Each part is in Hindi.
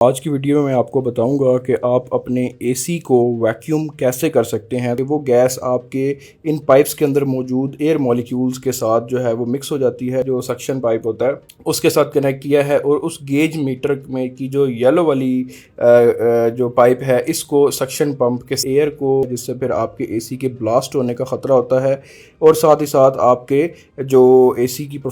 आज की वीडियो में मैं आपको बताऊंगा कि आप अपने एसी को वैक्यूम कैसे कर सकते हैं। वो गैस आपके इन पाइप्स के अंदर मौजूद एयर मॉलिक्यूल्स के साथ जो है वो मिक्स हो जाती है, जो सक्शन पाइप होता है उसके साथ कनेक्ट किया है, और उस गेज मीटर में की जो येलो वाली जो पाइप है इसको सक्शन पंप के एयर को, जिससे फिर आपके एसी के ब्लास्ट होने का ख़तरा होता है, और साथ ही साथ आपके जो एसी की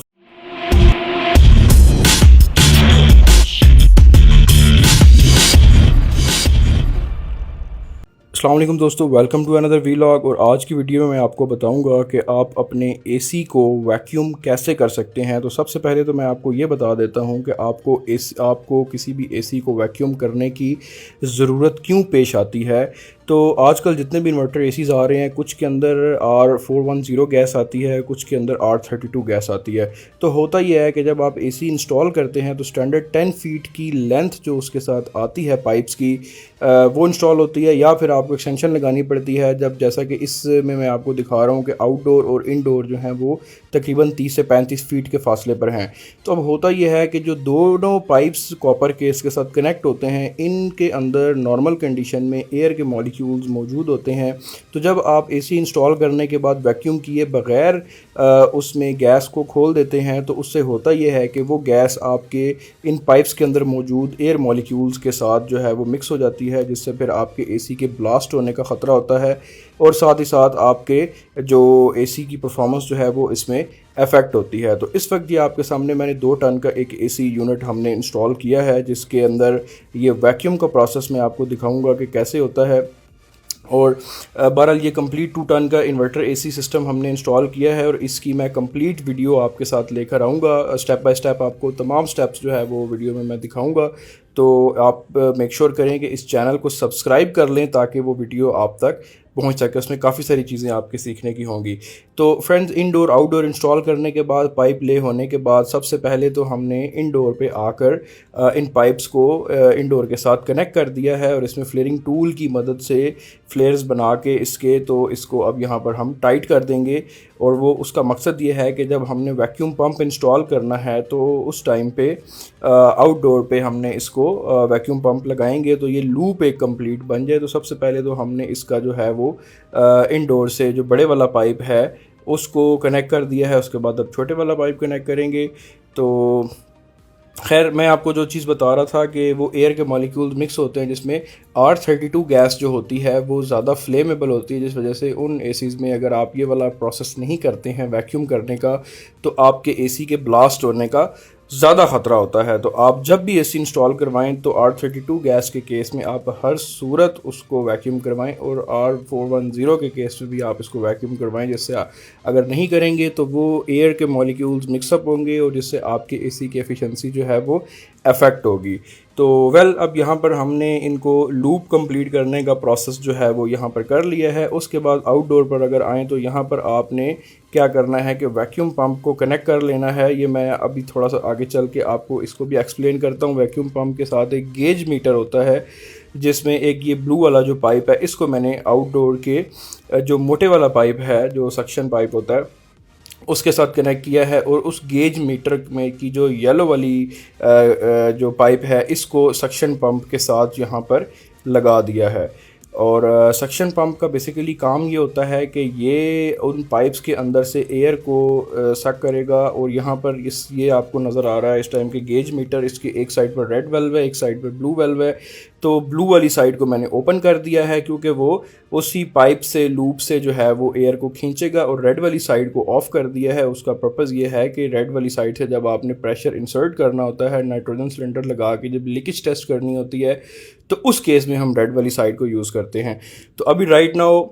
अस्सलाम वालेकुम दोस्तों, वेलकम टू अनदर वीलॉग। और आज की वीडियो में मैं आपको बताऊंगा कि आप अपने एसी को वैक्यूम कैसे कर सकते हैं। तो सबसे पहले तो मैं आपको ये बता देता हूं कि आपको किसी भी एसी को वैक्यूम करने की ज़रूरत क्यों पेश आती है। तो आजकल जितने भी इन्वर्टर एसीज़ आ रहे हैं, कुछ के अंदर R410 गैस आती है, कुछ के अंदर R32 गैस आती है। तो होता यह है कि जब आप एसी इंस्टॉल करते हैं तो स्टैंडर्ड 10 फीट की लेंथ जो उसके साथ आती है पाइप्स की, वो इंस्टॉल होती है, या फिर आपको एक्सटेंशन लगानी पड़ती है। जब जैसा कि इसमें मैं आपको दिखा रहा हूँ कि आउटडोर और इनडोर जो हैं वो तकरीबन 30 से 35 फीट के फासले पर हैं। तो अब होता यह है कि जो दोनों पाइप्स कॉपर केस के साथ कनेक्ट होते हैं, इनके अंदर नॉर्मल कंडीशन में एयर के मॉलिक्यूल्स मौजूद होते हैं। तो जब आप एसी इंस्टॉल करने के बाद वैक्यूम किए बगैर उसमें गैस को खोल देते हैं, तो उससे होता यह है कि वो गैस आपके इन पाइप्स के अंदर मौजूद एयर मॉलिक्यूल्स के साथ जो है वो मिक्स हो जाती है, जिससे फिर आपके एसी के ब्लास्ट होने का ख़तरा होता है, और साथ ही साथ आपके जो एसी की परफॉर्मेंस जो है वो इसमें अफेक्ट होती है। तो इस वक्त ये आपके सामने मैंने 2 टन का एक एसी यूनिट हमने इंस्टॉल किया है, जिसके अंदर ये वैक्यूम का प्रोसेस मैं आपको दिखाऊंगा कि कैसे होता है। और बहरहाल ये कंप्लीट 2 टन का इन्वर्टर एसी सिस्टम हमने इंस्टॉल किया है, और इसकी मैं कंप्लीट वीडियो आपके साथ लेकर आऊँगा। स्टेप बाय स्टेप आपको तमाम स्टेप्स जो है वो वीडियो में मैं दिखाऊँगा। तो आप मेक श्योर करें कि इस चैनल को सब्सक्राइब कर लें ताकि वो वीडियो आप तक पहुंच सके। उसमें काफ़ी सारी चीज़ें आपके सीखने की होंगी। तो फ्रेंड्स, इनडोर आउटडोर इंस्टॉल करने के बाद, पाइप ले होने के बाद, सबसे पहले तो हमने इनडोर पे आकर इन पाइप्स को इनडोर के साथ कनेक्ट कर दिया है, और इसमें फ्लेयरिंग टूल की मदद से फ्लेयर्स बना के इसको अब यहाँ पर हम टाइट कर देंगे। और वो उसका मकसद ये है कि जब हमने वैक्यूम पंप इंस्टॉल करना है तो उस टाइम पे आउटडोर पे हमने इसको वैक्यूम पंप लगाएंगे तो ये लूप एक कंप्लीट बन जाए। तो सबसे पहले तो हमने इसका जो है वो इनडोर से जो बड़े वाला पाइप है उसको कनेक्ट कर दिया है। उसके बाद अब छोटे वाला पाइप कनेक्ट करेंगे। तो खैर, मैं आपको जो चीज़ बता रहा था कि वो एयर के मॉलिक्यूल्स मिक्स होते हैं, जिसमें R32 गैस जो होती है वो ज़्यादा फ्लेमेबल होती है, जिस वजह से उन एसीज़ में अगर आप ये वाला प्रोसेस नहीं करते हैं वैक्यूम करने का, तो आपके एसी के ब्लास्ट होने का ज़्यादा ख़तरा होता है। तो आप जब भी एसी इंस्टॉल करवाएं तो R32 गैस के केस में आप हर सूरत उसको वैक्यूम करवाएं, और R410 के केस में भी आप इसको वैक्यूम करवाएं। जिससे अगर नहीं करेंगे तो वो एयर के मॉलिक्यूल्स मिक्सअप होंगे, और जिससे आपके एसी की एफिशिएंसी जो है वो अफेक्ट होगी। तो अब यहाँ पर हमने इनको लूप कंप्लीट करने का प्रोसेस जो है वो यहाँ पर कर लिया है। उसके बाद आउटडोर पर अगर आएँ तो यहाँ पर आपने क्या करना है कि वैक्यूम पंप को कनेक्ट कर लेना है। ये मैं अभी थोड़ा सा आगे चल के आपको इसको भी एक्सप्लेन करता हूँ। वैक्यूम पंप के साथ एक गेज मीटर होता है, जिसमें एक ये ब्लू वाला जो पाइप है इसको मैंने आउटडोर के जो मोटे वाला पाइप है, जो सक्शन पाइप होता है, उसके साथ कनेक्ट किया है, और उस गेज मीटर में की जो येलो वाली जो पाइप है इसको सक्शन पंप के साथ यहाँ पर लगा दिया है। और सक्शन पंप का बेसिकली काम ये होता है कि ये उन पाइप्स के अंदर से एयर को सक करेगा। और यहाँ पर ये आपको नज़र आ रहा है इस टाइम के गेज मीटर, इसकी एक साइड पर रेड वेल्व है, एक साइड पर ब्लू वेल्व है। तो ब्लू वाली साइड को मैंने ओपन कर दिया है क्योंकि वो उसी पाइप से लूप से जो है वो एयर को खींचेगा, और रेड वाली साइड को ऑफ़ कर दिया है। उसका पर्पज़ ये है कि रेड वाली साइड से जब आपने प्रेशर इंसर्ट करना होता है, नाइट्रोजन सिलेंडर लगा के जब लीकेज टेस्ट करनी होती है, तो उस केस में हम रेड वाली साइड को यूज़ करते हैं। तो अभी राइट नाउ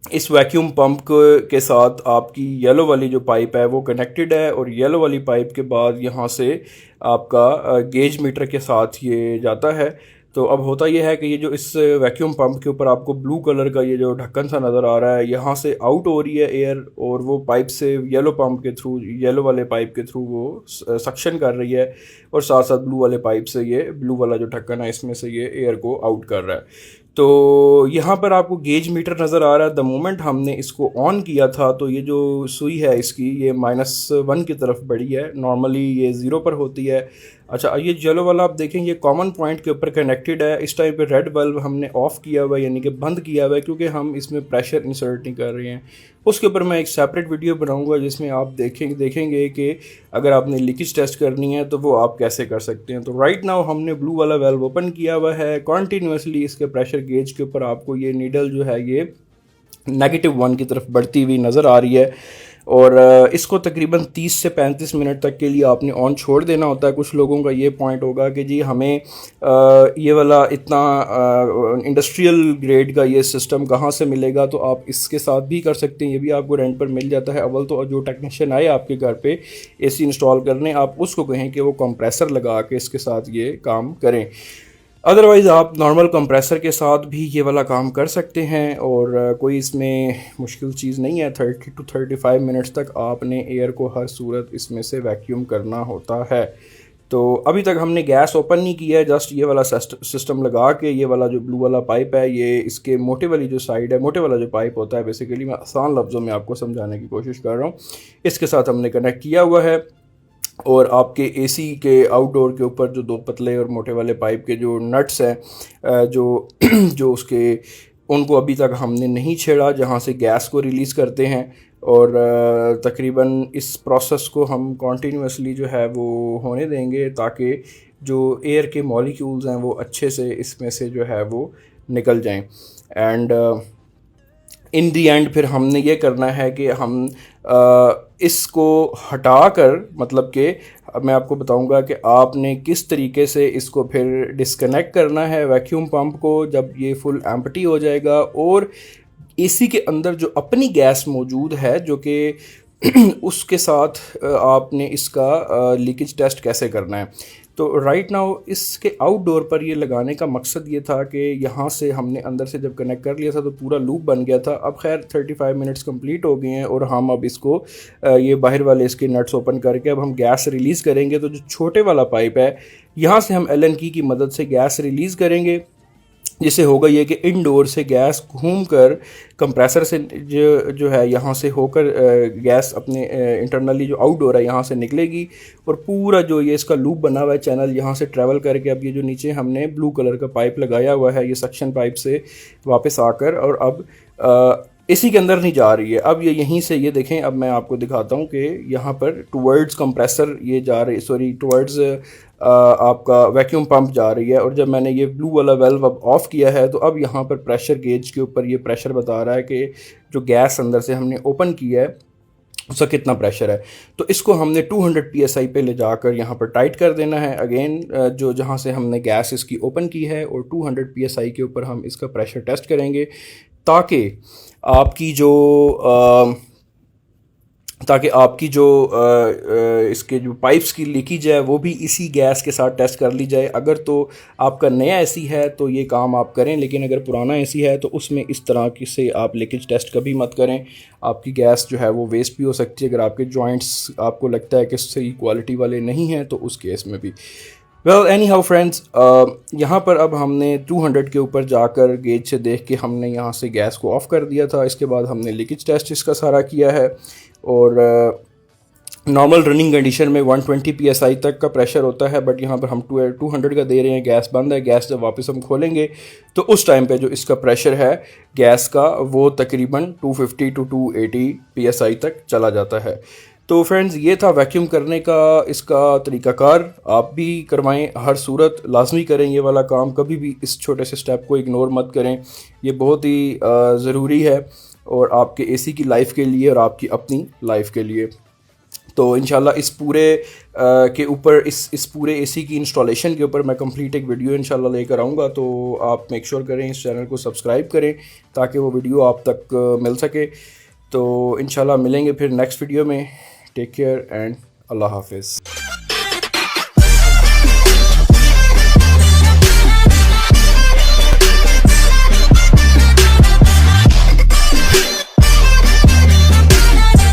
इस वैक्यूम पंप के साथ आपकी येलो वाली जो पाइप है वो कनेक्टेड है, और येलो वाली पाइप के बाद यहाँ से आपका गेज मीटर के साथ ये जाता है। तो अब होता यह है कि ये जो इस वैक्यूम पंप के ऊपर आपको ब्लू कलर का ये जो ढक्कन सा नज़र आ रहा है, यहाँ से आउट हो रही है एयर, और वो पाइप से येलो पंप के थ्रू, येलो वाले पाइप के थ्रू वो सक्शन कर रही है, और साथ साथ ब्लू वाले पाइप से ये ब्लू वाला जो ढक्कन है इसमें से ये एयर को आउट कर रहा है। तो यहाँ पर आपको गेज मीटर नज़र आ रहा है। द मोमेंट हमने इसको ऑन किया था तो ये जो सुई है इसकी ये -1 की तरफ बढ़ी है। नॉर्मली ये 0 पर होती है। अच्छा, ये येलो वाला आप देखें, ये कॉमन पॉइंट के ऊपर कनेक्टेड है। इस टाइम पे रेड बल्ब हमने ऑफ़ किया हुआ है, यानी कि बंद किया हुआ है, क्योंकि हम इसमें प्रेशर इंसर्ट नहीं कर रहे हैं। उसके ऊपर मैं एक सेपरेट वीडियो बनाऊंगा जिसमें आप देखेंगे कि अगर आपने लीकेज टेस्ट करनी है तो वो आप कैसे कर सकते हैं। तो राइट नाउ हमने ब्लू वाला वेल्व ओपन किया हुआ है। कॉन्टीन्यूसली इसके प्रेशर गेज के ऊपर आपको ये नीडल जो है ये -1 की तरफ बढ़ती हुई नज़र आ रही है, और इसको तकरीबन 30 से 35 मिनट तक के लिए आपने ऑन छोड़ देना होता है। कुछ लोगों का ये पॉइंट होगा कि जी हमें ये वाला इतना इंडस्ट्रियल ग्रेड का ये सिस्टम कहाँ से मिलेगा, तो आप इसके साथ भी कर सकते हैं, ये भी आपको रेंट पर मिल जाता है। अव्वल तो जो टेक्नीशियन आए आपके घर पे एसी इंस्टॉल करने, आप उसको कहें कि वो कंप्रेसर लगा के इसके साथ ये काम करें। अदरवाइज़ आप नॉर्मल कंप्रेसर के साथ भी ये वाला काम कर सकते हैं, और कोई इसमें मुश्किल चीज़ नहीं है। 30 to 35 मिनट्स तक आपने एयर को हर सूरत इसमें से वैक्यूम करना होता है। तो अभी तक हमने गैस ओपन नहीं किया है, जस्ट ये वाला सिस्टम लगा के ये वाला जो ब्लू वाला पाइप है, ये इसके मोटे वाली जो साइड है, मोटे वाला जो पाइप होता है, बेसिकली मैं आसान लफ्ज़ों में आपको समझाने की कोशिश कर रहा हूँ, इसके साथ हमने कनेक्ट किया हुआ है। और आपके एसी के आउटडोर के ऊपर जो 2 पतले और मोटे वाले पाइप के जो नट्स हैं, जो जो उसके, उनको अभी तक हमने नहीं छेड़ा, जहाँ से गैस को रिलीज़ करते हैं। और तकरीबन इस प्रोसेस को हम कॉन्टीन्यूसली जो है वो होने देंगे, ताकि जो एयर के मॉलिक्यूल्स हैं वो अच्छे से इसमें से जो है वो निकल जाएं। एंड इन दी एंड फिर हमने ये करना है कि हम इसको हटा कर, मतलब कि मैं आपको बताऊंगा कि आपने किस तरीके से इसको फिर डिस्कनेक्ट करना है वैक्यूम पंप को जब ये फुल एम्प्टी हो जाएगा, और एसी के अंदर जो अपनी गैस मौजूद है जो कि उसके साथ आपने इसका लीकेज टेस्ट कैसे करना है। तो राइट नाउ इसके आउटडोर पर ये लगाने का मकसद ये था कि यहाँ से हमने अंदर से जब कनेक्ट कर लिया था तो पूरा लूप बन गया था। अब खैर 35 मिनट्स कंप्लीट हो गए हैं, और हम अब इसको ये बाहर वाले इसके नट्स ओपन करके अब हम गैस रिलीज़ करेंगे। तो जो छोटे वाला पाइप है, यहाँ से हम एलन की मदद से गैस रिलीज़ करेंगे, जिससे होगा ये कि इनडोर से गैस घूमकर कंप्रेसर से जो है यहाँ से होकर गैस अपने इंटरनली जो आउटडोर है यहाँ से निकलेगी, और पूरा जो ये इसका लूप बना हुआ है चैनल, यहाँ से ट्रैवल करके अब ये जो नीचे हमने ब्लू कलर का पाइप लगाया हुआ है, ये सक्शन पाइप से वापस आकर और अब इसी के अंदर नहीं जा रही है। अब ये यहीं से, ये देखें, अब मैं आपको दिखाता हूँ कि यहाँ पर टुवर्ड्स कंप्रेसर ये जा रही, सॉरी टुवर्ड्स आपका वैक्यूम पंप जा रही है। और जब मैंने ये ब्लू वाला वेल्व अब ऑफ़ किया है तो अब यहाँ पर प्रेशर गेज के ऊपर ये प्रेशर बता रहा है कि जो गैस अंदर से हमने ओपन किया है उसका कितना प्रेशर है। तो इसको हमने 200 psi पे ले जाकर यहाँ पर टाइट कर देना है। अगेन जो जहाँ से हमने गैस इसकी ओपन की है, और 200 psi के ऊपर हम इसका प्रेशर टेस्ट करेंगे, ताकि आपकी जो इसके जो पाइप्स की लीकेज है वो भी इसी गैस के साथ टेस्ट कर ली जाए। अगर तो आपका नया एसी है तो ये काम आप करें, लेकिन अगर पुराना एसी है तो उसमें इस तरह की से आप लीकेज टेस्ट कभी मत करें। आपकी गैस जो है वो वेस्ट भी हो सकती है। अगर आपके जॉइंट्स आपको लगता है कि सही क्वालिटी वाले नहीं हैं तो उस केस में भी। वेल एनी हाउ फ्रेंड्स, यहाँ पर अब हमने 200 के ऊपर जाकर गेज से देख के हमने यहाँ से गैस को ऑफ़ कर दिया था। इसके बाद हमने लीकेज टेस्ट इसका सारा किया है, और नॉर्मल रनिंग कंडीशन में 120 psi तक का प्रेशर होता है, बट यहाँ पर हम 200 का दे रहे हैं। गैस बंद है। गैस जब वापस हम खोलेंगे तो उस टाइम पे जो इसका प्रेशर है गैस का वो तकरीबन 250 to 280 psi तक चला जाता है। तो फ्रेंड्स, ये था वैक्यूम करने का इसका तरीक़ाकार। आप भी करवाएं, हर सूरत लाजमी करें ये वाला काम। कभी भी इस छोटे से स्टेप को इग्नोर मत करें, ये बहुत ही ज़रूरी है, और आपके एसी की लाइफ के लिए और आपकी अपनी लाइफ के लिए। तो इंशाल्लाह इस पूरे के ऊपर इस पूरे एसी की इंस्टॉलेशन के ऊपर मैं कंप्लीट एक वीडियो इंशाल्लाह लेकर आऊँगा। तो आप मेक श्योर करें इस चैनल को सब्सक्राइब करें ताकि वो वीडियो आप तक मिल सके। तो इंशाल्लाह मिलेंगे फिर नेक्स्ट वीडियो में। टेक केयर एंड अल्लाह हाफिज़।